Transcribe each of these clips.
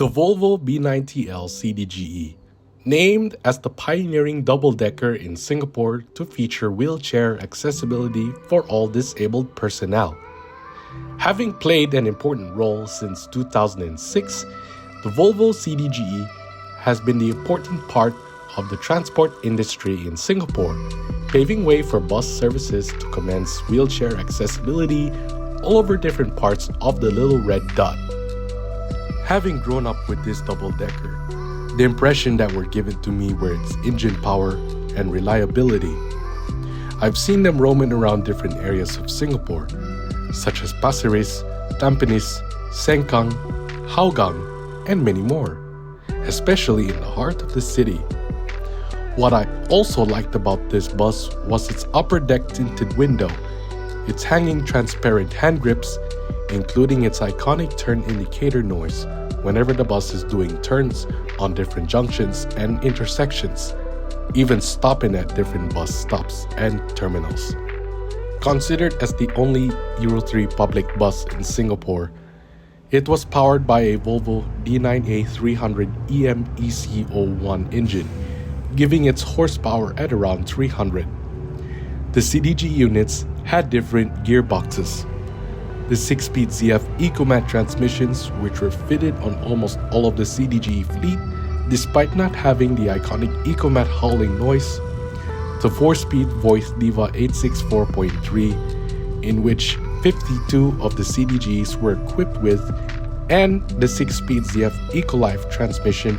The Volvo B9TL CDGE, named as the pioneering double-decker in Singapore to feature wheelchair accessibility for all disabled personnel. Having played an important role since 2006, the Volvo CDGE has been the important part of the transport industry in Singapore, paving way for bus services to commence wheelchair accessibility all over different parts of the little red dot. Having grown up with this double-decker, the impression that were given to me were its engine power and reliability. I've seen them roaming around different areas of Singapore, such as Pasir Ris, Tampines, Sengkang, Hougang, and many more, especially in the heart of the city. What I also liked about this bus was its upper deck tinted window, its hanging transparent hand grips, including its iconic turn indicator noise whenever the bus is doing turns on different junctions and intersections, even stopping at different bus stops and terminals. Considered as the only Euro 3 public bus in Singapore, it was powered by a Volvo D9A300 EM-EC01 engine, giving its horsepower at around 300. The CDG units had different gearboxes. The 6-speed ZF EcoMat transmissions, which were fitted on almost all of the CDGE fleet, despite not having the iconic EcoMat howling noise. The 4-speed Voice Diva 864.3, in which 52 of the CDGs were equipped with, and the 6-speed ZF EcoLife transmission,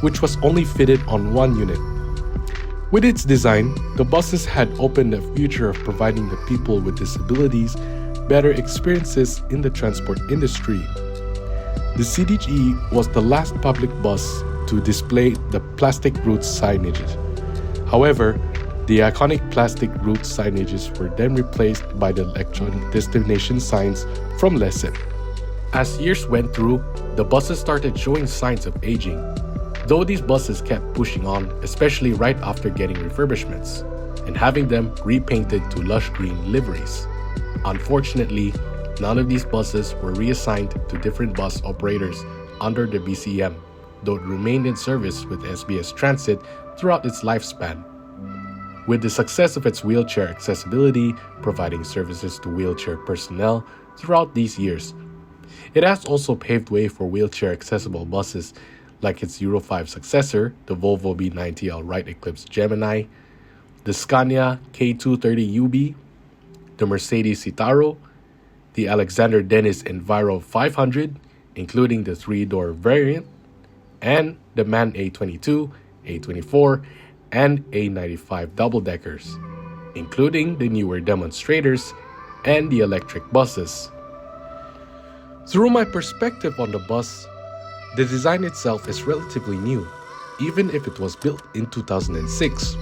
which was only fitted on one unit. With its design, the buses had opened the future of providing the people with disabilities better experiences in the transport industry. The CDGE was the last public bus to display the plastic route signages. However, the iconic plastic route signages were then replaced by the electronic destination signs from Lesson. As years went through, the buses started showing signs of aging, though these buses kept pushing on, especially right after getting refurbishments and having them repainted to lush green liveries. Unfortunately, none of these buses were reassigned to different bus operators under the BCM, though it remained in service with SBS Transit throughout its lifespan. With the success of its wheelchair accessibility, providing services to wheelchair personnel throughout these years, it has also paved way for wheelchair accessible buses like its Euro 5 successor, the Volvo B9TL Right Eclipse Gemini, the Scania K230UB, the Mercedes Citaro, the Alexander Dennis Enviro 500, including the 3-door variant, and the MAN A22, A24, and A95 double-deckers, including the newer demonstrators and the electric buses. Through my perspective on the bus, the design itself is relatively new, even if it was built in 2006.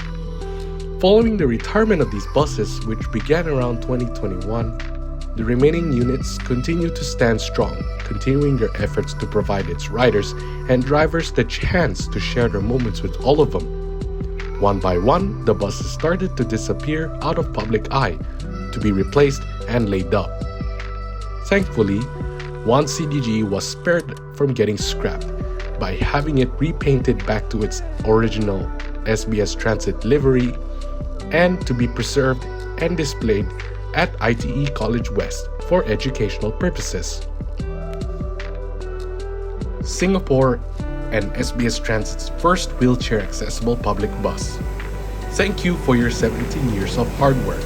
Following the retirement of these buses, which began around 2021, the remaining units continue to stand strong, continuing their efforts to provide its riders and drivers the chance to share their moments with all of them. One by one, the buses started to disappear out of public eye, to be replaced and laid up. Thankfully, one CDG was spared from getting scrapped by having it repainted back to its original SBS Transit livery and to be preserved and displayed at ITE College West for educational purposes. Singapore and SBS Transit's first wheelchair accessible public bus. Thank you for your 17 years of hard work.